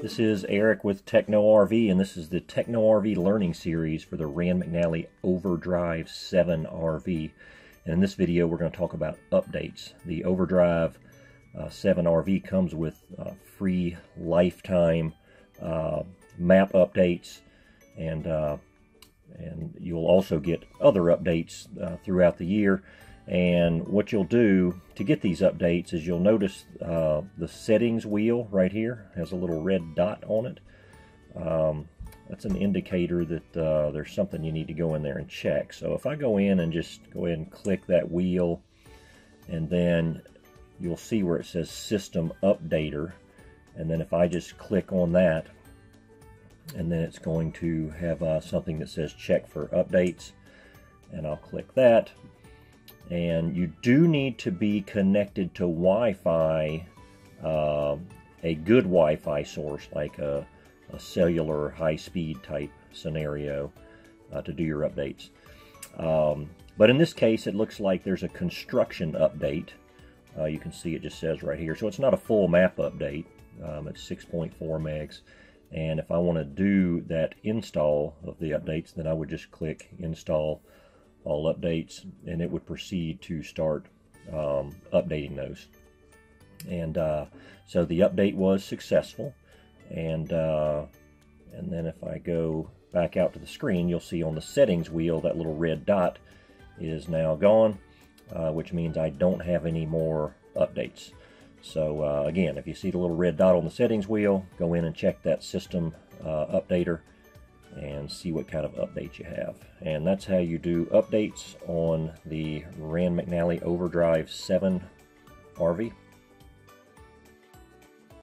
This is Eric with TechnoRV, and this is the TechnoRV Learning Series for the Rand McNally OverDryve 7 RV. And in this video, we're going to talk about updates. The OverDryve 7 RV comes with free lifetime map updates, and you'll also get other updates throughout the year. And what you'll do to get these updates is you'll notice the settings wheel right here has a little red dot on it. That's an indicator that there's something you need to go in there and check. So if I go in and just go ahead and click that wheel, and then you'll see where it says System Updater, and then if I just click on that, and then it's going to have something that says Check for Updates, and I'll click that. And you do need to be connected to Wi-Fi, a good Wi-Fi source, like a cellular high-speed type scenario to do your updates. But in this case, it looks like there's a construction update. You can see it just says right here. So it's not a full map update. It's 6.4 megs. And if I want to do that install of the updates, then I would just click Install All Updates, and it would proceed to start updating those. And so the update was successful, and then if I go back out to the screen, you'll see on the settings wheel that little red dot is now gone, which means I don't have any more updates. So again, if you see the little red dot on the settings wheel, go in and check that system updater and see what kind of updates you have. And that's how you do updates on the Rand McNally OverDryve 7 RV.